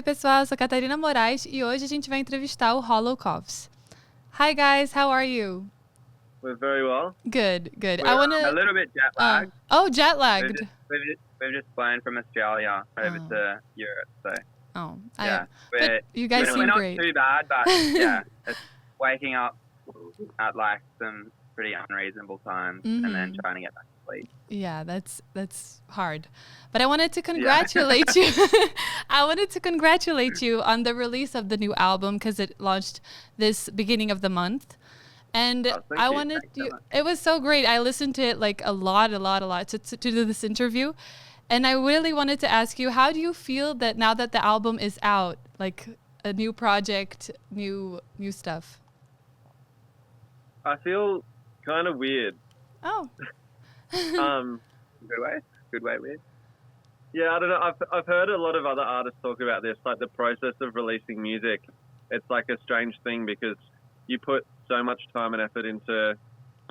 Oi, pessoal, eu sou Catarina Moraes e hoje a gente vai entrevistar o Hollow Coves. Hi guys, how are you? We're very well. Good. We're a little bit jet lagged. Jet lagged. We've just flown from Australia over to Europe, so yeah. But you guys seem we're not great. too bad, but yeah, it's waking up at like some pretty unreasonable times and then trying to get back to sleep. Yeah, that's hard. But I wanted to congratulate you. I wanted to congratulate you on the release of the new album because it launched this beginning of the month. And I wanted you, it was so great. I listened to it like a lot to do this interview. And I really wanted to ask you, how do you feel that now that the album is out, like a new project, new stuff? I feel kind of weird. Oh. Good way weird. Yeah, I don't know. I've heard a lot of other artists talk about this, like the process of releasing music. It's like a strange thing because you put so much time and effort into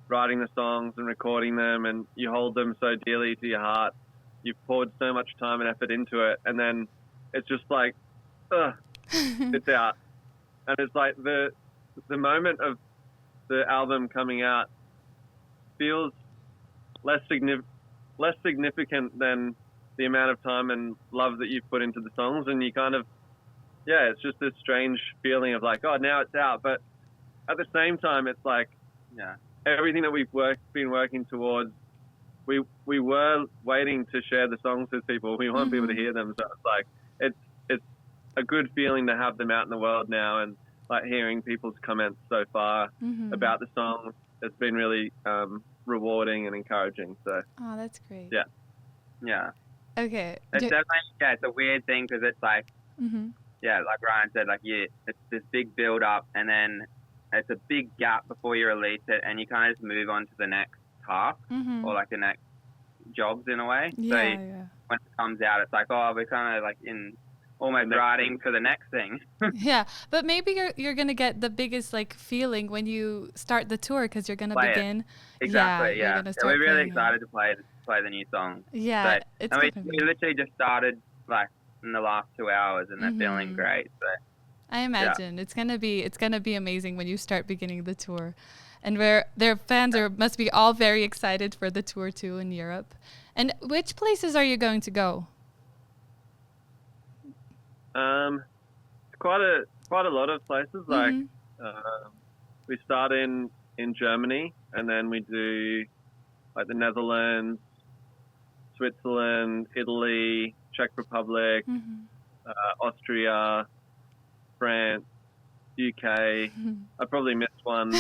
writing the songs and recording them, and you hold them so dearly to your heart. You've poured so much time and effort into it, and then it's just like, it's out. And it's like the moment of the album coming out feels less significant than the amount of time and love that you've put into the songs, and you kind of, it's just this strange feeling of like, oh, now it's out, but at the same time, it's like, everything that we've been working towards, we were waiting to share the songs with people. We want people to hear them. So it's like, it's a good feeling to have them out in the world now, and like hearing people's comments so far about the songs. It's been really rewarding and encouraging. So. Oh, that's great. Yeah. Okay. It's definitely, it's a weird thing because it's like, like Ryan said, like it's this big build up and then it's a big gap before you release it, and you kind of just move on to the next task or like the next jobs in a way. So when it comes out, it's like, oh, we're kind of like in almost writing for the next thing. Yeah, but maybe you're gonna get the biggest like feeling when you start the tour because you're gonna begin. Exactly. Yeah. So we're really excited to play the new song. Yeah, so, we literally just started like in the last 2 hours, and they're feeling great. So. I imagine it's gonna be amazing when you start beginning the tour, and where their fans must be all very excited for the tour too in Europe. And which places are you going to go? Quite a lot of places. Like we start in Germany, and then we do like the Netherlands, Switzerland, Italy, Czech Republic, Austria, France, UK. I probably missed one,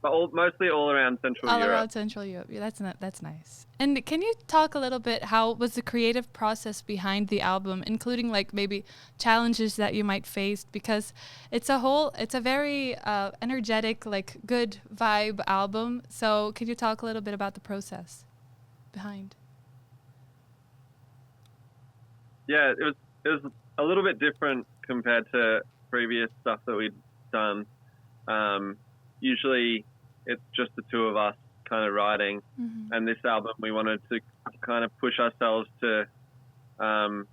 but mostly all around Central Europe. All around Central Europe. Yeah, that's nice. And can you talk a little bit how was the creative process behind the album, including like maybe challenges that you might face, because it's a very energetic, like good vibe album. So can you talk a little bit about the process behind? Yeah, it was a little bit different compared to previous stuff that we'd done. Usually it's just the two of us kind of writing, and this album we wanted to kind of push ourselves to kind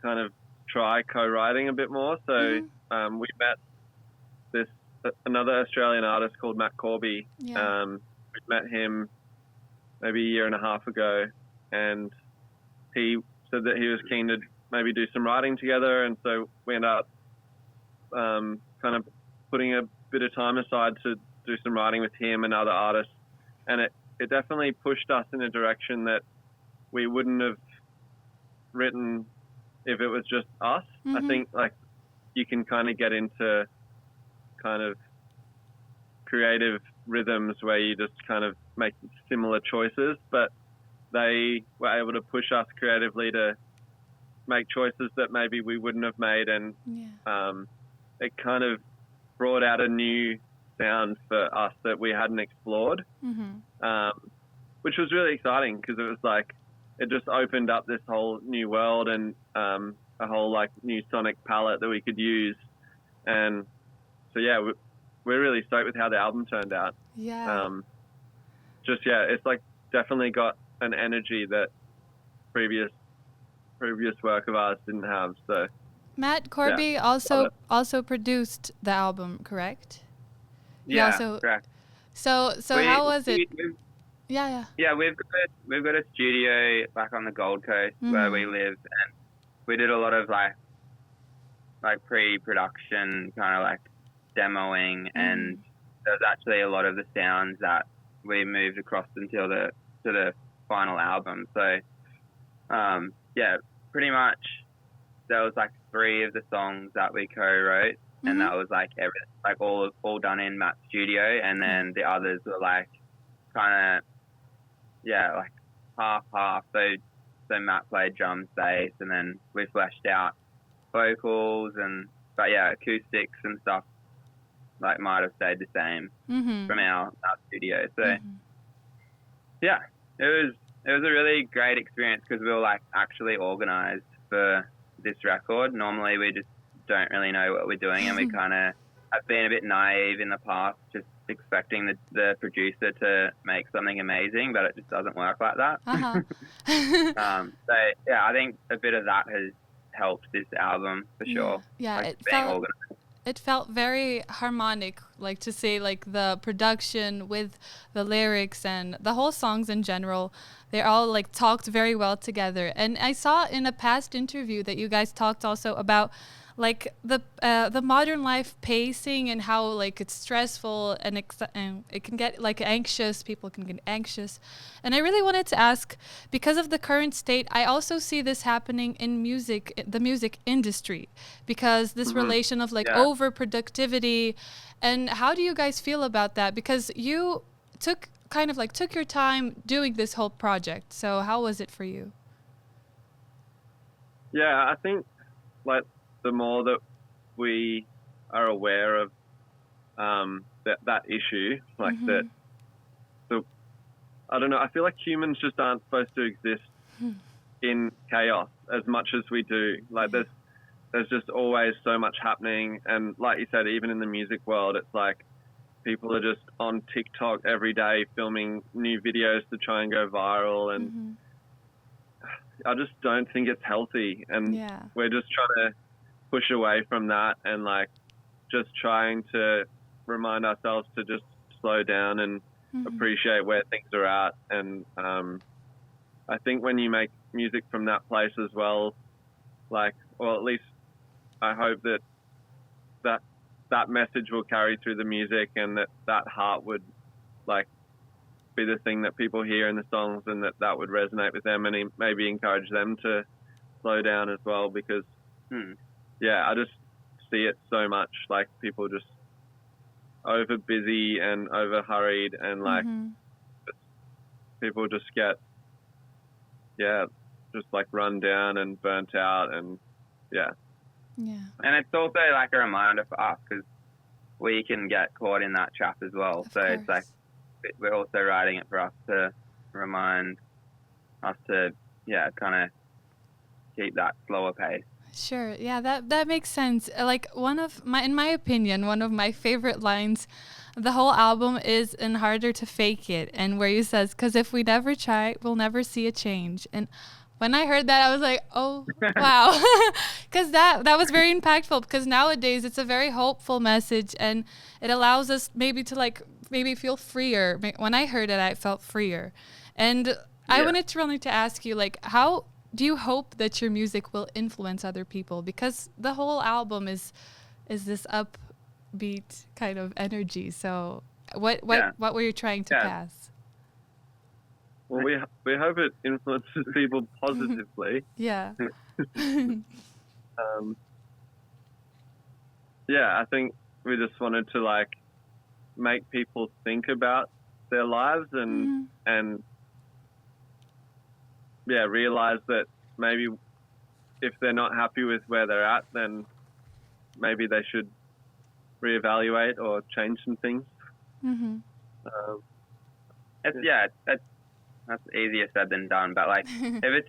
of try co-writing a bit more. So we met another Australian artist called Matt Corby. We met him maybe a year and a half ago, and he said that he was keen to maybe do some writing together, and so we ended up kind of putting a bit of time aside to do some writing with him and other artists, and it definitely pushed us in a direction that we wouldn't have written if it was just us. I think like you can kind of get into kind of creative rhythms where you just kind of make similar choices, but they were able to push us creatively to make choices that maybe we wouldn't have made, and it kind of brought out a new sound for us that we hadn't explored, which was really exciting because it was like it just opened up this whole new world and a whole like new sonic palette that we could use. And so we're really stoked with how the album turned out. It's like definitely got an energy that previous previous work of ours didn't have. So Matt Corby also produced the album, correct? Correct. So how was it? Yeah. Yeah, we've got a studio back on the Gold Coast where we live, and we did a lot of like pre-production, kind of like demoing, and there's actually a lot of the sounds that we moved across until to the final album. So pretty much there was like 3 of the songs that we co-wrote, and that was like all done in Matt's studio, and then the others were like kind of like half. So Matt played drums, bass, and then we fleshed out vocals but acoustics and stuff like might have stayed the same from our studio. So it was a really great experience because we were like actually organized for this record. Normally we just don't really know what we're doing, and we kind of have been a bit naive in the past, just expecting the producer to make something amazing, but it just doesn't work like that. I think a bit of that has helped this album for sure. Yeah, like it felt very harmonic, like to say, like the production with the lyrics and the whole songs in general, they all like talked very well together. And I saw in a past interview that you guys talked also about like the modern life pacing and how like it's stressful and it can get like anxious. People can get anxious. And I really wanted to ask, because of the current state, I also see this happening in music, the music industry, because this relation of like overproductivity. And how do you guys feel about that? Because you took your time doing this whole project. So how was it for you? Yeah, I think like the more that we are aware of that issue, like I don't know, I feel like humans just aren't supposed to exist in chaos as much as we do. Like there's just always so much happening, and like you said, even in the music world, it's like people are just on TikTok every day filming new videos to try and go viral, and I just don't think it's healthy, and we're just trying to push away from that and like just trying to remind ourselves to just slow down and appreciate where things are at. And I think when you make music from that place as well, like, or at least I hope that message will carry through the music, and that heart would like be the thing that people hear in the songs, and that would resonate with them and maybe encourage them to slow down as well, because I just see it so much, like people just over busy and over hurried, and like people just get just like run down and burnt out, and and it's also like a reminder for us, because we can get caught in that trap as well. So it's like we're also writing it for us to remind us to kind of keep that slower pace. Sure. Yeah, that makes sense. Like in my opinion, one of my favorite lines, the whole album is in Harder to Fake It, and where he says, "'Cause if we never try, we'll never see a change." And when I heard that, I was like, oh, wow. Because that was very impactful, because nowadays it's a very hopeful message, and it allows us maybe to like maybe feel freer. When I heard it, I felt freer. And I wanted to ask you, like, how do you hope that your music will influence other people? Because the whole album is this upbeat kind of energy. So what were you trying to pass? Well, we hope it influences people positively. Yeah. I think we just wanted to like make people think about their lives and realize that maybe if they're not happy with where they're at, then maybe they should reevaluate or change some things. That's easier said than done, but like if it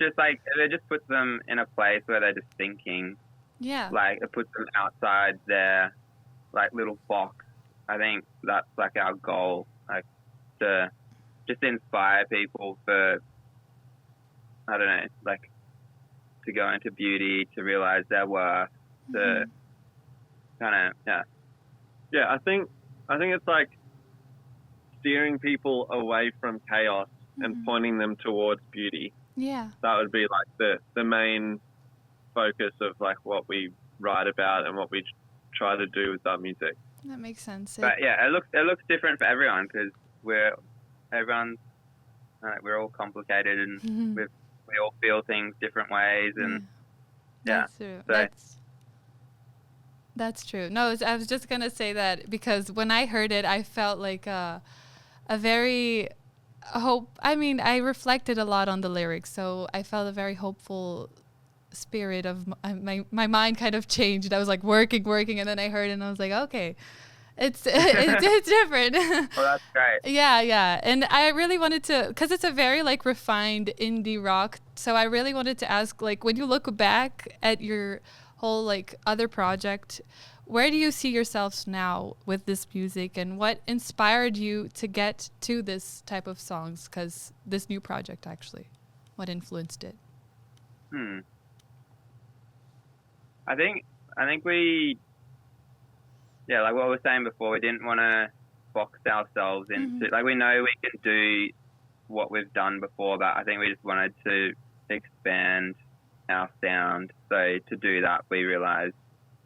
just puts them in a place where they're just thinking, like it puts them outside their like little box. I think that's like our goal, like to just inspire people for, I don't know, like to go into beauty, to realize their worth, to kind of, I think it's like steering people away from chaos and pointing them towards beauty. Yeah, that would be like the main focus of like what we write about and what we try to do with our music. that makes sense. but yeah, it looks different for everyone because we're all complicated and we all feel things different ways, and That's true. So, That's true. No, I was just gonna say that because when I heard it, I felt like a very I reflected a lot on the lyrics, so I felt a very hopeful spirit of my mind kind of changed. I was like working, and then I heard it and I was like, okay, it's different. well, that's great. Yeah. And I really wanted to, because it's a very like refined indie rock. So I really wanted to ask, like, when you look back at your whole like other project, where do you see yourselves now with this music, and what inspired you to get to this type of songs? Because this new project, actually, what influenced it? I think we, like what I was saying before, we didn't want to box ourselves into, like, we know we can do what we've done before, but I think we just wanted to expand our sound. So to do that, we realized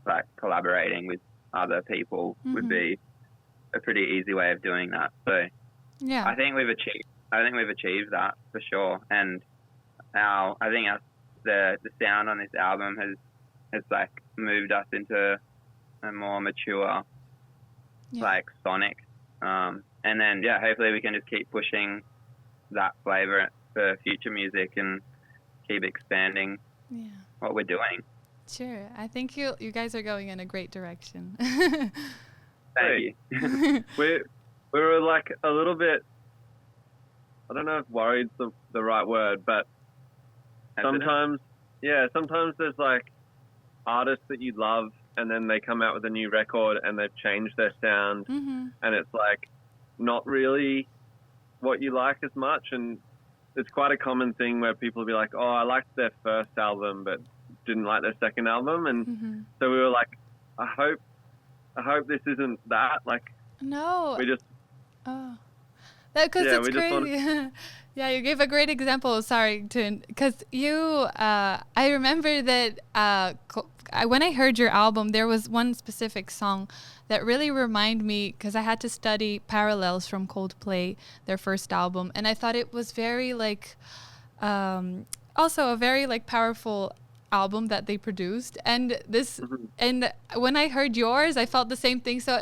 like collaborating with other people would be a pretty easy way of doing that. So Yeah. I think we've achieved that for sure. And the sound on this album has like moved us into a more mature like sonic. And then hopefully we can just keep pushing that flavor for future music and keep expanding what we're doing. Sure. I think you guys are going in a great direction. Thank you. we were like a little bit, I don't know if worried's the right word, but sometimes there's like artists that you love and then they come out with a new record and they've changed their sound and it's like not really what you like as much. And it's quite a common thing where people will be like, oh, I liked their first album but didn't like their second album. And so we were like, I hope this isn't that. Like, no. We just... Oh. Because it's great. Yeah, you gave a great example. Sorry, because I remember that when I heard your album, there was one specific song that really reminded me, because I had to study Parallels from Coldplay, their first album, and I thought it was very like, also a very like powerful album that they produced, and this, and when I heard yours, I felt the same thing. So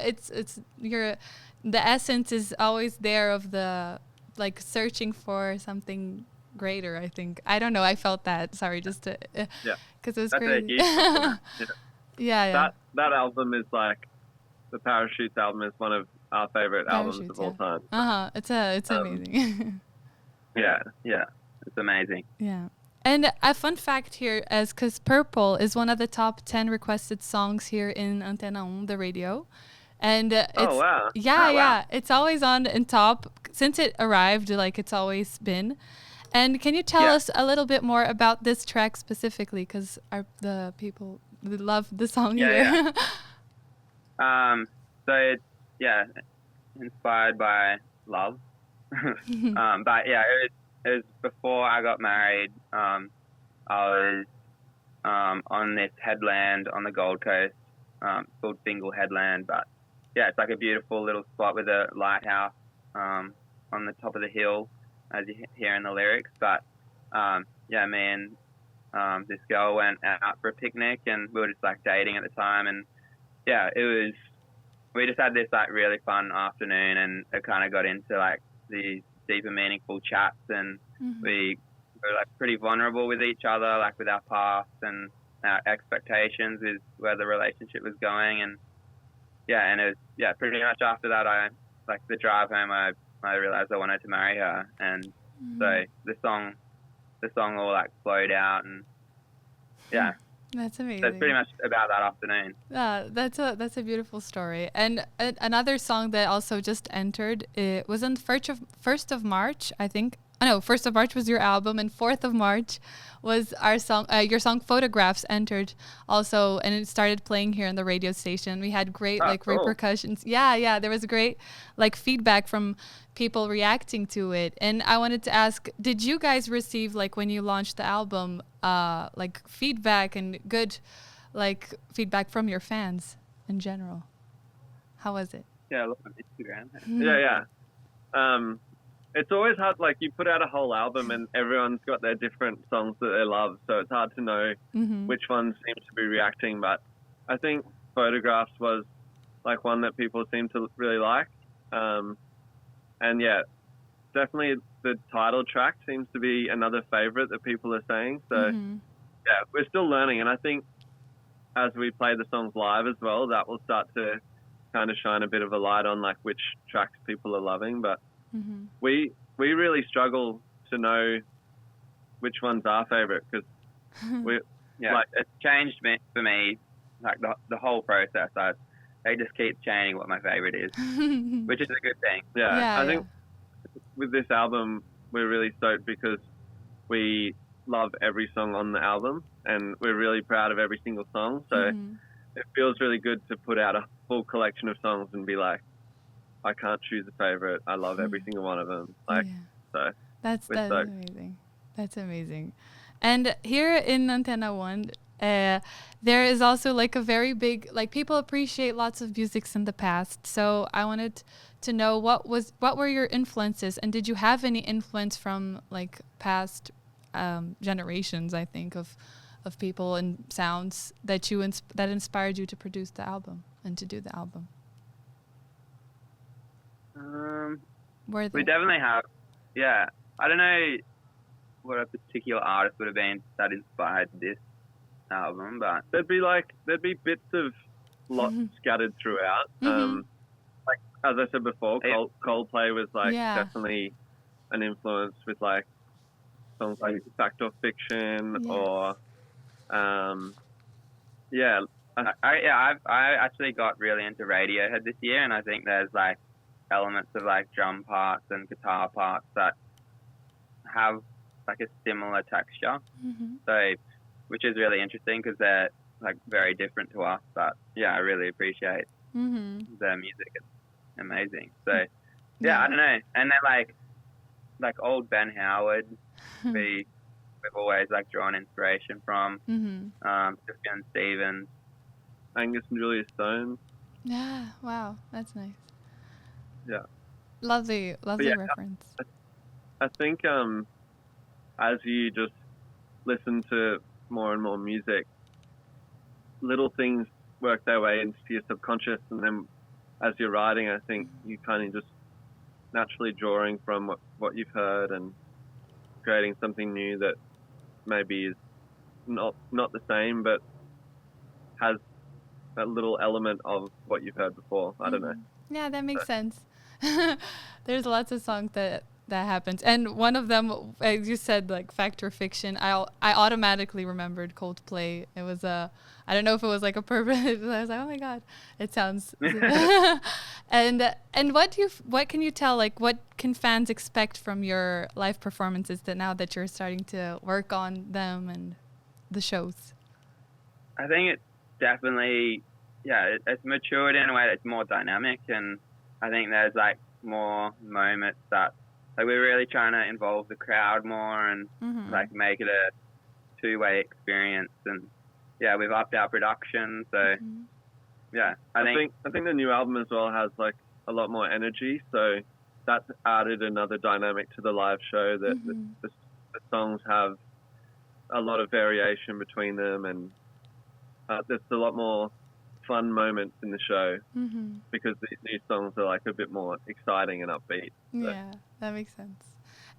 the essence is always there of the like searching for something greater. I think, I don't know, I felt that. Sorry, just to because it was crazy. Yeah. That album is like, the Parachutes album is one of our favorite albums of all time. It's amazing. yeah, it's amazing. Yeah. And a fun fact here is because Purple is one of the top 10 requested songs here in Antena 1, the radio. And it's always on in top since it arrived, like it's always been. And can you tell us a little bit more about this track specifically, because the people love the song here. So it's inspired by love. But it was before I got married. I was on this headland on the Gold Coast, called Fingal Headland, but it's like a beautiful little spot with a lighthouse on the top of the hill, as you hear in the lyrics. But me and this girl went out for a picnic, and we were just like dating at the time, and we just had this like really fun afternoon, and it kind of got into like these deeper, meaningful chats, and we were like pretty vulnerable with each other, like with our past and our expectations with where the relationship was going. And and it was pretty much after that, I like the drive home, I realized I wanted to marry her, and so the song all like flowed out, and that's amazing. That's pretty much about that afternoon. That's a beautiful story. And another song that also just entered, it was on 1st of March, I think. no, 1st of March was your album, and 4th of March was our song, your song Photographs entered also, and it started playing here on the radio station. We had great cool. repercussions. Yeah, there was great like feedback from people reacting to it. And I wanted to ask, did you guys receive, like when you launched the album, like feedback and good like feedback from your fans in general? How was it? Yeah, look on Instagram. Yeah. It's always hard, like you put out a whole album and everyone's got their different songs that they love, so it's hard to know which ones seem to be reacting, but I think Photographs was like one that people seem to really like. And yeah, definitely the title track seems to be another favorite that people are saying, so yeah, we're still learning, and I think as we play the songs live as well, that will start to kind of shine a bit of a light on like which tracks people are loving, but we really struggle to know which one's our favorite, because we like it's changed for me like the whole process. It just keeps changing what my favorite is, which is a good thing. I think with this album we're really stoked because we love every song on the album and we're really proud of every single song, so it feels really good to put out a full collection of songs and be like, I can't choose a favorite. I love every single one of them. Like, so that's amazing. That's amazing. And here in Antena 1, there is also like a very big, like people appreciate lots of musics in the past. So I wanted to know what were your influences, and did you have any influence from like past generations, I think, of people and sounds that that inspired you to produce the album and to do the album? We definitely have. Yeah, I don't know what a particular artist would have been that inspired this album, but there'd be bits of lots scattered throughout. Like as I said before, Coldplay was like definitely an influence with like songs like Fact or Fiction or I actually got really into Radiohead this year, and I think there's like elements of like drum parts and guitar parts that have like a similar texture, so which is really interesting because they're like very different to us, but I really appreciate their music. It's amazing. So I don't know, and then like old Ben Howard we've always like drawn inspiration from, Sufjan Stevens, Angus and Julia Stone. Yeah, wow, that's nice. Yeah. Lovely reference. I think as you just listen to more and more music, little things work their way into your subconscious, and then as you're writing, I think you kind of just naturally drawing from what you've heard and creating something new that maybe is not the same, but has a little element of what you've heard before. I don't know. Yeah, that makes sense. There's lots of songs that happens, and one of them, as you said, like Fact or Fiction, I automatically remembered Coldplay. It was I don't know if it was like a purpose. I was like, oh my god, it sounds. And what can you tell? Like, what can fans expect from your live performances now that you're starting to work on them and the shows? I think it's definitely it's matured in a way that's more dynamic, and I think there's like more moments that like we're really trying to involve the crowd more and like make it a two-way experience, and we've upped our production, so I think the new album as well has like a lot more energy, so that's added another dynamic to the live show, that the songs have a lot of variation between them, and there's a lot more fun moments in the show because these new songs are like a bit more exciting and upbeat. So. Yeah, that makes sense.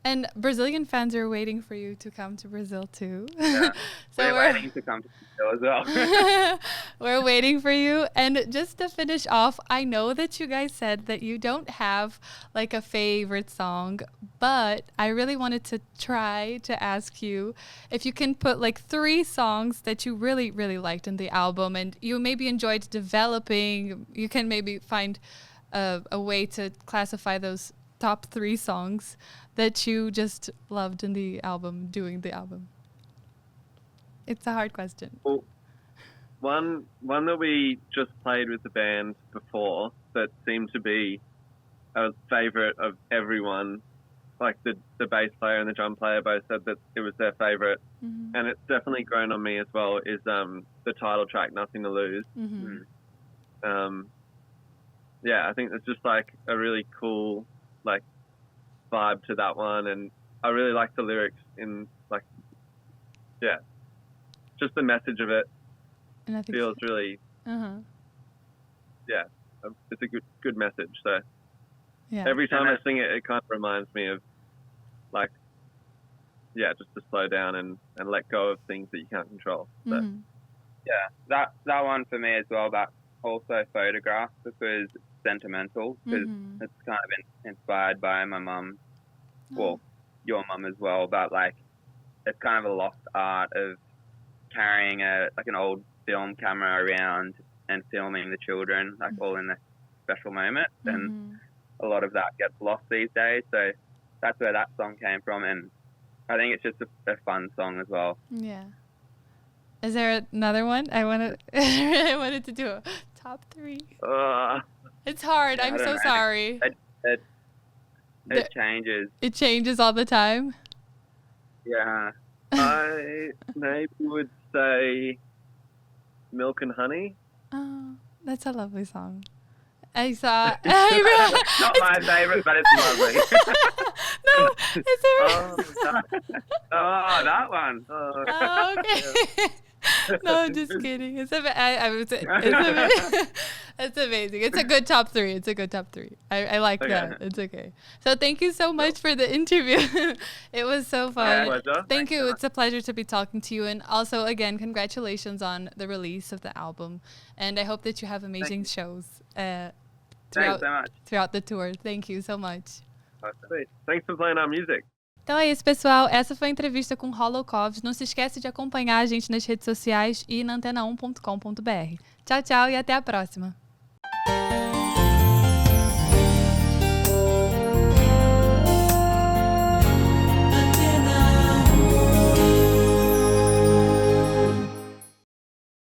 And Brazilian fans are waiting for you to come to Brazil too. Yeah. So we're waiting to come to Brazil as well. We're waiting for you. And just to finish off, I know that you guys said that you don't have like a favorite song, but I really wanted to try to ask you if you can put like 3 songs that you really, really liked in the album and you maybe enjoyed developing. You can maybe find a way to classify those top 3 songs that you just loved in the album, doing the album? It's a hard question. Well, one that we just played with the band before that seemed to be a favorite of everyone, like the bass player and the drum player both said that it was their favorite, and it's definitely grown on me as well, is the title track, Nothing to Lose. Yeah, I think it's just like a really cool like vibe to that one, and I really like the lyrics in like, yeah, just the message of it And I think feels really, yeah, it's a good message. So yeah. every time I sing it, it kind of reminds me of like, yeah, just to slow down and let go of things that you can't control. So. Yeah, that one for me as well, that also Photograph, because it's sentimental, because it's kind of inspired by my mum, well, your mum as well, but like it's kind of a lost art of carrying an old film camera around and filming the children, like all in a special moment, and a lot of that gets lost these days. So that's where that song came from, and I think it's just a fun song as well. Yeah. Is there another one? I wanted to do a top 3. It's hard. Yeah, I'm so sorry. It changes. It changes all the time. Yeah. I maybe would say Milk and Honey. Oh, that's a lovely song. I saw. Not my favorite, but it's lovely. No, it's that one. Oh, okay. No, I'm just kidding. It's amazing. It's a good top 3. It's a good top 3. I like that. It's okay. So thank you so much for the interview. It was so fun. Pleasure. Thank you. It's a pleasure to be talking to you. And also, again, congratulations on the release of the album. And I hope that you have amazing shows throughout the tour. Thank you so much. Thanks for playing our music. Então é isso, pessoal. Essa foi a entrevista com Hollow Coves. Não se esquece de acompanhar a gente nas redes sociais e na antena1.com.br. Tchau, tchau e até a próxima.